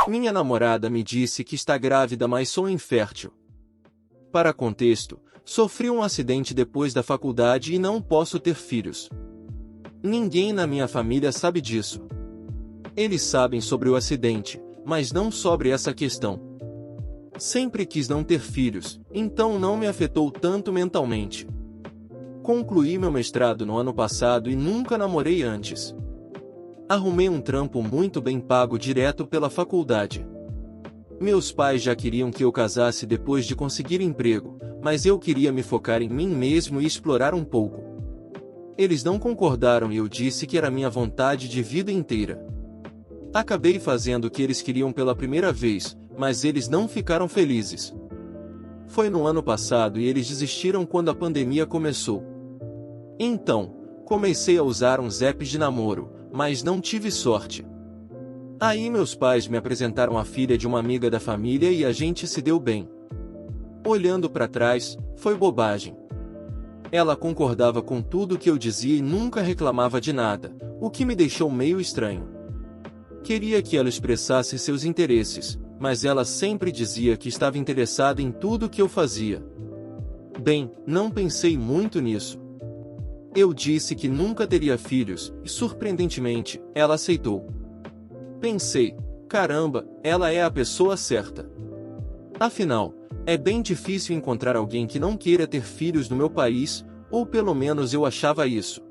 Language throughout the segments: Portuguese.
Minha namorada me disse que está grávida, mas sou infértil. Para contexto, sofri um acidente depois da faculdade e não posso ter filhos. Ninguém na minha família sabe disso. Eles sabem sobre o acidente, mas não sobre essa questão. Sempre quis não ter filhos, então não me afetou tanto mentalmente. Concluí meu mestrado no ano passado e nunca namorei antes. Arrumei um trampo muito bem pago direto pela faculdade. Meus pais já queriam que eu casasse depois de conseguir emprego, mas eu queria me focar em mim mesmo e explorar um pouco. Eles não concordaram e eu disse que era minha vontade de vida inteira. Acabei fazendo o que eles queriam pela primeira vez, mas eles não ficaram felizes. Foi no ano passado e eles desistiram quando a pandemia começou. Então, comecei a usar uns apps de namoro, mas não tive sorte. Aí meus pais me apresentaram a filha de uma amiga da família e a gente se deu bem. Olhando para trás, foi bobagem. Ela concordava com tudo que eu dizia e nunca reclamava de nada, o que me deixou meio estranho. Queria que ela expressasse seus interesses, mas ela sempre dizia que estava interessada em tudo que eu fazia. Bem, não pensei muito nisso. Eu disse que nunca teria filhos, e surpreendentemente, ela aceitou. Pensei, caramba, ela é a pessoa certa. Afinal, é bem difícil encontrar alguém que não queira ter filhos no meu país, ou pelo menos eu achava isso.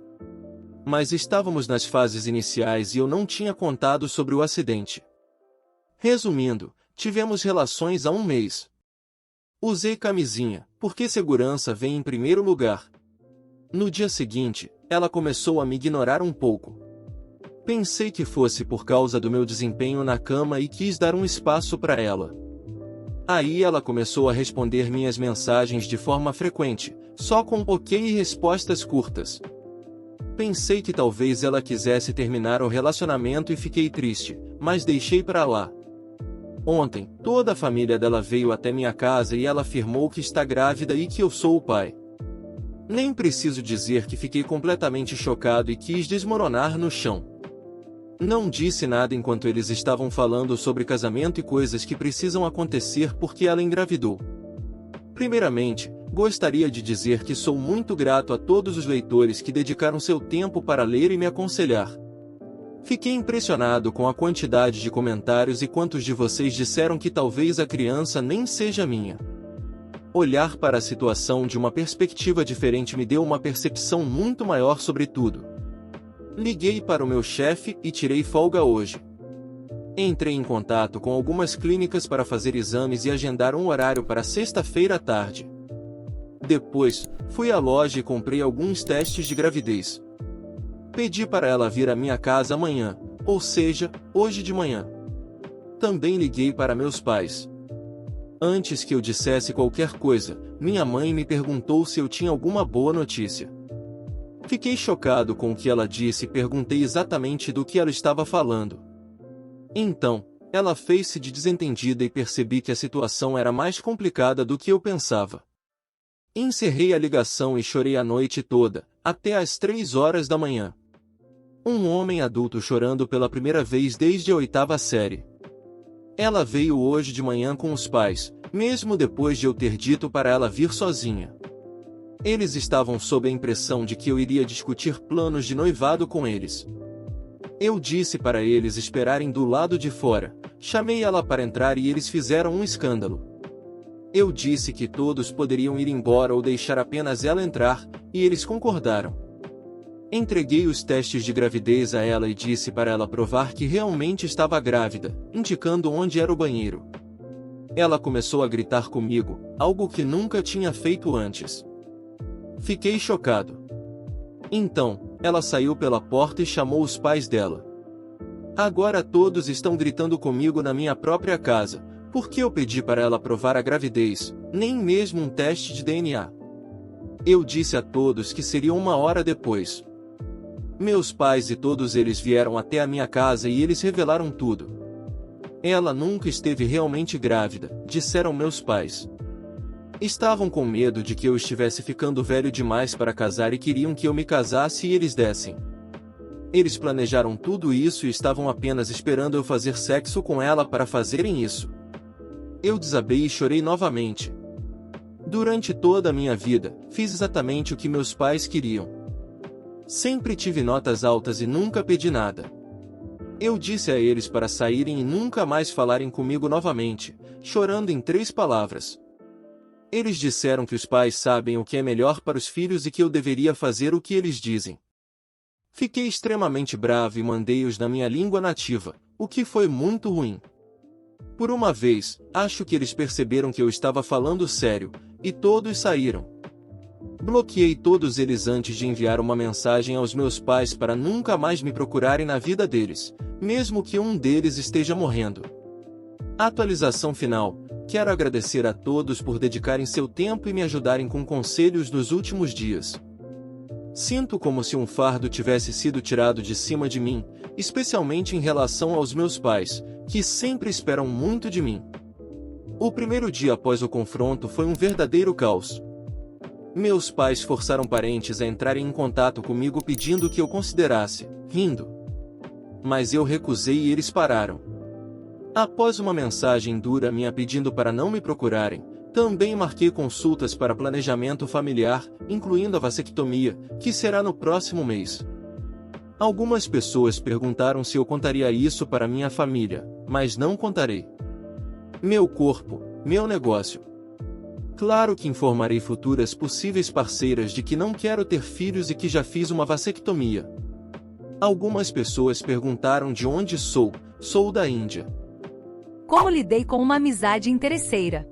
Mas estávamos nas fases iniciais e eu não tinha contado sobre o acidente. Resumindo, tivemos relações há um mês. Usei camisinha, porque segurança vem em primeiro lugar. No dia seguinte, ela começou a me ignorar um pouco. Pensei que fosse por causa do meu desempenho na cama e quis dar um espaço para ela. Aí ela começou a responder minhas mensagens de forma frequente, só com ok e respostas curtas. Pensei que talvez ela quisesse terminar o relacionamento e fiquei triste, mas deixei para lá. Ontem, toda a família dela veio até minha casa e ela afirmou que está grávida e que eu sou o pai. Nem preciso dizer que fiquei completamente chocado e quis desmoronar no chão. Não disse nada enquanto eles estavam falando sobre casamento e coisas que precisam acontecer porque ela engravidou. Primeiramente, gostaria de dizer que sou muito grato a todos os leitores que dedicaram seu tempo para ler e me aconselhar. Fiquei impressionado com a quantidade de comentários e quantos de vocês disseram que talvez a criança nem seja minha. Olhar para a situação de uma perspectiva diferente me deu uma percepção muito maior sobre tudo. Liguei para o meu chefe e tirei folga hoje. Entrei em contato com algumas clínicas para fazer exames e agendar um horário para sexta-feira à tarde. Depois, fui à loja e comprei alguns testes de gravidez. Pedi para ela vir à minha casa amanhã, ou seja, hoje de manhã. Também liguei para meus pais. Antes que eu dissesse qualquer coisa, minha mãe me perguntou se eu tinha alguma boa notícia. Fiquei chocado com o que ela disse e perguntei exatamente do que ela estava falando. Então, ela fez-se de desentendida e percebi que a situação era mais complicada do que eu pensava. Encerrei a ligação e chorei a noite toda, até às 3 horas da manhã. Um homem adulto chorando pela primeira vez desde a 8ª série. Ela veio hoje de manhã com os pais, mesmo depois de eu ter dito para ela vir sozinha. Eles estavam sob a impressão de que eu iria discutir planos de noivado com eles. Eu disse para eles esperarem do lado de fora, chamei ela para entrar e eles fizeram um escândalo. Eu disse que todos poderiam ir embora ou deixar apenas ela entrar, e eles concordaram. Entreguei os testes de gravidez a ela e disse para ela provar que realmente estava grávida, indicando onde era o banheiro. Ela começou a gritar comigo, algo que nunca tinha feito antes. Fiquei chocado. Então, ela saiu pela porta e chamou os pais dela. Agora todos estão gritando comigo na minha própria casa, porque eu pedi para ela provar a gravidez, nem mesmo um teste de DNA. Eu disse a todos que seria 1 hora depois. Meus pais e todos eles vieram até a minha casa e eles revelaram tudo. Ela nunca esteve realmente grávida, disseram meus pais. Estavam com medo de que eu estivesse ficando velho demais para casar e queriam que eu me casasse e eles dessem. Eles planejaram tudo isso e estavam apenas esperando eu fazer sexo com ela para fazerem isso. Eu desabei e chorei novamente. Durante toda a minha vida, fiz exatamente o que meus pais queriam. Sempre tive notas altas e nunca pedi nada. Eu disse a eles para saírem e nunca mais falarem comigo novamente, chorando em 3 palavras. Eles disseram que os pais sabem o que é melhor para os filhos e que eu deveria fazer o que eles dizem. Fiquei extremamente bravo e mandei-os na minha língua nativa, o que foi muito ruim. Por uma vez, acho que eles perceberam que eu estava falando sério, e todos saíram. Bloqueei todos eles antes de enviar uma mensagem aos meus pais para nunca mais me procurarem na vida deles, mesmo que um deles esteja morrendo. Atualização final. Quero agradecer a todos por dedicarem seu tempo e me ajudarem com conselhos nos últimos dias. Sinto como se um fardo tivesse sido tirado de cima de mim, especialmente em relação aos meus pais, que sempre esperam muito de mim. O primeiro dia após o confronto foi um verdadeiro caos. Meus pais forçaram parentes a entrarem em contato comigo pedindo que eu considerasse, rindo. Mas eu recusei e eles pararam. Após uma mensagem dura minha pedindo para não me procurarem, também marquei consultas para planejamento familiar, incluindo a vasectomia, que será no próximo mês. Algumas pessoas perguntaram se eu contaria isso para minha família, mas não contarei. Meu corpo, meu negócio. Claro que informarei futuras possíveis parceiras de que não quero ter filhos e que já fiz uma vasectomia. Algumas pessoas perguntaram de onde sou da Índia. Como lidei com uma amizade interesseira?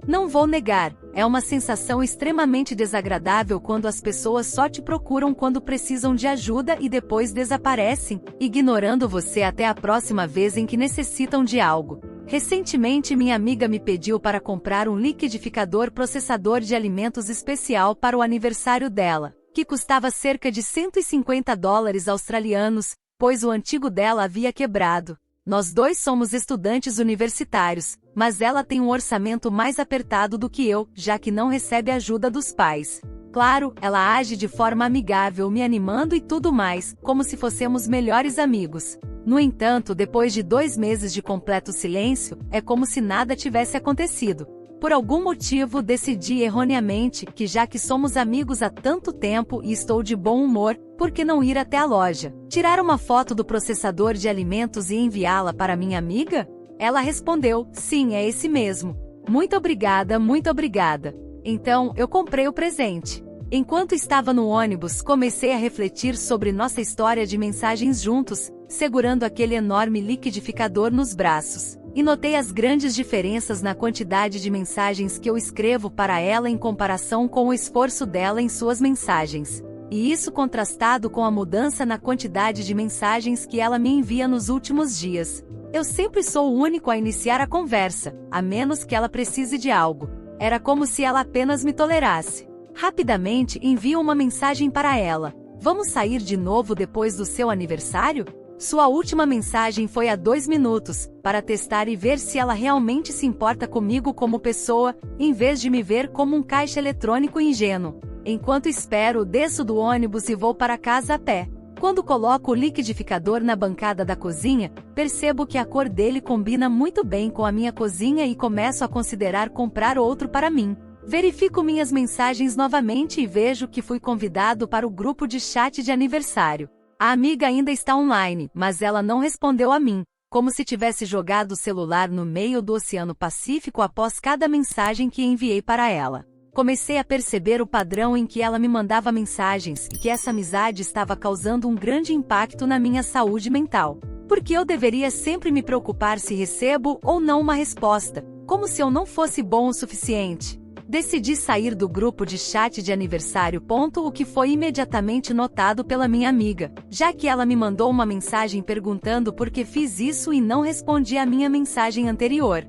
Não vou negar, é uma sensação extremamente desagradável quando as pessoas só te procuram quando precisam de ajuda e depois desaparecem, ignorando você até a próxima vez em que necessitam de algo. Recentemente minha amiga me pediu para comprar um liquidificador processador de alimentos especial para o aniversário dela, que custava cerca de $150 australianos, pois o antigo dela havia quebrado. Nós dois somos estudantes universitários, mas ela tem um orçamento mais apertado do que eu, já que não recebe ajuda dos pais. Claro, ela age de forma amigável, me animando e tudo mais, como se fossemos melhores amigos. No entanto, depois de 2 meses de completo silêncio, é como se nada tivesse acontecido. Por algum motivo decidi erroneamente que já que somos amigos há tanto tempo e estou de bom humor, por que não ir até a loja, tirar uma foto do processador de alimentos e enviá-la para minha amiga? Ela respondeu, sim, é esse mesmo. Muito obrigada, muito obrigada. Então, eu comprei o presente. Enquanto estava no ônibus, comecei a refletir sobre nossa história de mensagens juntos, segurando aquele enorme liquidificador nos braços. E notei as grandes diferenças na quantidade de mensagens que eu escrevo para ela em comparação com o esforço dela em suas mensagens. E isso contrastado com a mudança na quantidade de mensagens que ela me envia nos últimos dias. Eu sempre sou o único a iniciar a conversa, a menos que ela precise de algo. Era como se ela apenas me tolerasse. Rapidamente envio uma mensagem para ela. Vamos sair de novo depois do seu aniversário? Sua última mensagem foi há 2 minutos, para testar e ver se ela realmente se importa comigo como pessoa, em vez de me ver como um caixa eletrônico ingênuo. Enquanto espero, desço do ônibus e vou para casa a pé. Quando coloco o liquidificador na bancada da cozinha, percebo que a cor dele combina muito bem com a minha cozinha e começo a considerar comprar outro para mim. Verifico minhas mensagens novamente e vejo que fui convidado para o grupo de chat de aniversário. A amiga ainda está online, mas ela não respondeu a mim, como se tivesse jogado o celular no meio do Oceano Pacífico após cada mensagem que enviei para ela. Comecei a perceber o padrão em que ela me mandava mensagens e que essa amizade estava causando um grande impacto na minha saúde mental. Porque eu deveria sempre me preocupar se recebo ou não uma resposta, como se eu não fosse bom o suficiente. Decidi sair do grupo de chat de aniversário. O que foi imediatamente notado pela minha amiga, já que ela me mandou uma mensagem perguntando por que fiz isso e não respondi a minha mensagem anterior.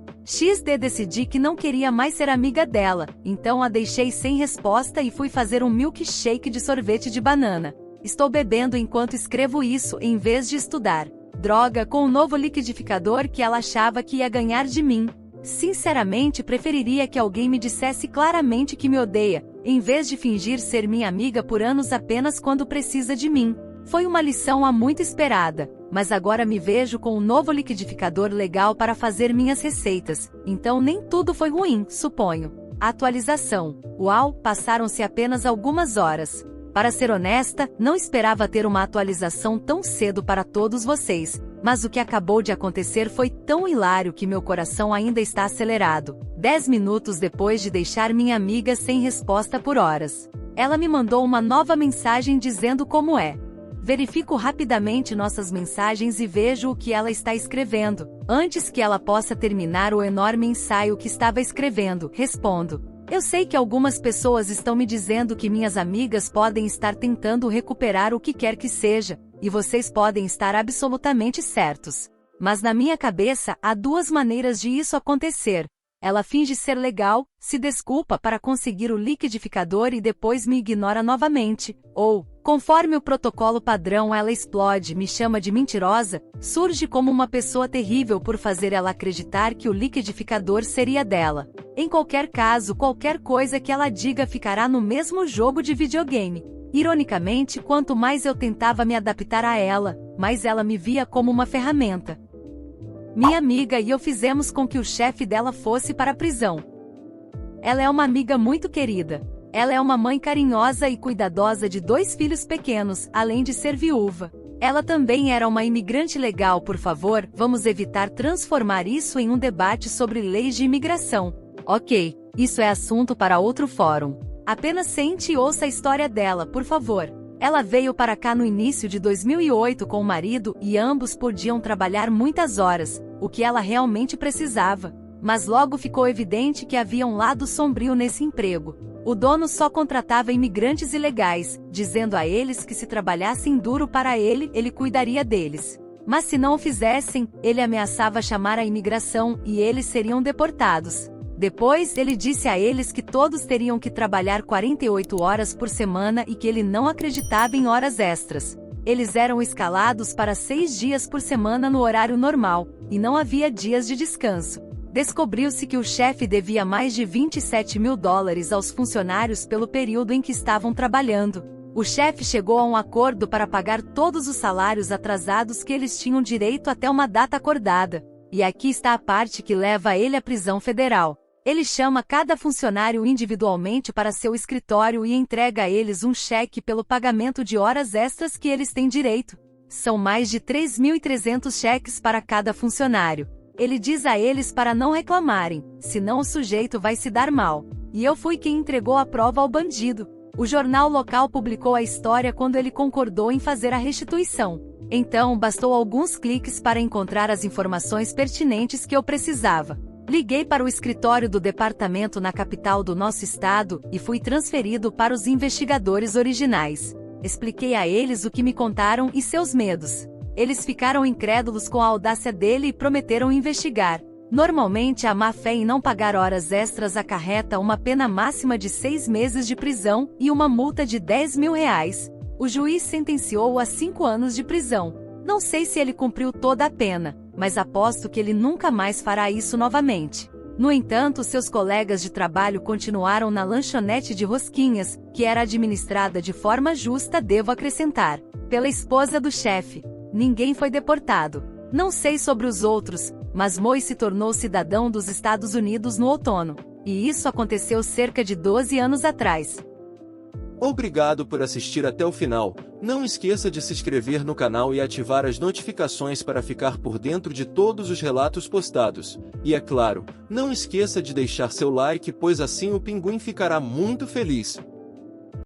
Decidi que não queria mais ser amiga dela, então a deixei sem resposta e fui fazer um milkshake de sorvete de banana. Estou bebendo enquanto escrevo isso em vez de estudar. Droga, com o novo liquidificador que ela achava que ia ganhar de mim. Sinceramente, preferiria que alguém me dissesse claramente que me odeia, em vez de fingir ser minha amiga por anos apenas quando precisa de mim. Foi uma lição há muito esperada, mas agora me vejo com um novo liquidificador legal para fazer minhas receitas, então nem tudo foi ruim, suponho. Atualização. Uau, passaram-se apenas algumas horas. Para ser honesta, não esperava ter uma atualização tão cedo para todos vocês, mas o que acabou de acontecer foi tão hilário que meu coração ainda está acelerado. 10 minutos depois de deixar minha amiga sem resposta por horas. Ela me mandou uma nova mensagem dizendo como é. Verifico rapidamente nossas mensagens e vejo o que ela está escrevendo. Antes que ela possa terminar o enorme ensaio que estava escrevendo, respondo. Eu sei que algumas pessoas estão me dizendo que minhas amigas podem estar tentando recuperar o que quer que seja, e vocês podem estar absolutamente certos. Mas na minha cabeça, há duas maneiras de isso acontecer. Ela finge ser legal, se desculpa para conseguir o liquidificador e depois me ignora novamente. Ou, conforme o protocolo padrão, ela explode, me chama de mentirosa, surge como uma pessoa terrível por fazer ela acreditar que o liquidificador seria dela. Em qualquer caso, qualquer coisa que ela diga ficará no mesmo jogo de videogame. Ironicamente, quanto mais eu tentava me adaptar a ela, mais ela me via como uma ferramenta. Minha amiga e eu fizemos com que o chefe dela fosse para a prisão. Ela é uma amiga muito querida. Ela é uma mãe carinhosa e cuidadosa de 2 filhos pequenos, além de ser viúva. Ela também era uma imigrante legal, por favor, vamos evitar transformar isso em um debate sobre leis de imigração. Ok, isso é assunto para outro fórum. Apenas sente e ouça a história dela, por favor. Ela veio para cá no início de 2008 com o marido e ambos podiam trabalhar muitas horas, o que ela realmente precisava. Mas logo ficou evidente que havia um lado sombrio nesse emprego. O dono só contratava imigrantes ilegais, dizendo a eles que se trabalhassem duro para ele, ele cuidaria deles. Mas se não o fizessem, ele ameaçava chamar a imigração e eles seriam deportados. Depois, ele disse a eles que todos teriam que trabalhar 48 horas por semana e que ele não acreditava em horas extras. Eles eram escalados para 6 dias por semana no horário normal, e não havia dias de descanso. Descobriu-se que o chefe devia mais de $27 mil aos funcionários pelo período em que estavam trabalhando. O chefe chegou a um acordo para pagar todos os salários atrasados que eles tinham direito até uma data acordada. E aqui está a parte que leva ele à prisão federal. Ele chama cada funcionário individualmente para seu escritório e entrega a eles um cheque pelo pagamento de horas extras que eles têm direito. São mais de 3.300 cheques para cada funcionário. Ele diz a eles para não reclamarem, senão o sujeito vai se dar mal. E eu fui quem entregou a prova ao bandido. O jornal local publicou a história quando ele concordou em fazer a restituição. Então, bastou alguns cliques para encontrar as informações pertinentes que eu precisava. Liguei para o escritório do departamento na capital do nosso estado e fui transferido para os investigadores originais. Expliquei a eles o que me contaram e seus medos. Eles ficaram incrédulos com a audácia dele e prometeram investigar. Normalmente, a má-fé em não pagar horas extras acarreta uma pena máxima de 6 meses de prisão e uma multa de R$10 mil. O juiz sentenciou-o a 5 anos de prisão. Não sei se ele cumpriu toda a pena, mas aposto que ele nunca mais fará isso novamente. No entanto, seus colegas de trabalho continuaram na lanchonete de rosquinhas, que era administrada de forma justa, devo acrescentar, pela esposa do chefe. Ninguém foi deportado. Não sei sobre os outros, mas Moe se tornou cidadão dos Estados Unidos no outono. E isso aconteceu cerca de 12 anos atrás. Obrigado por assistir até o final. Não esqueça de se inscrever no canal e ativar as notificações para ficar por dentro de todos os relatos postados. E é claro, não esqueça de deixar seu like, pois assim o Pinguim ficará muito feliz.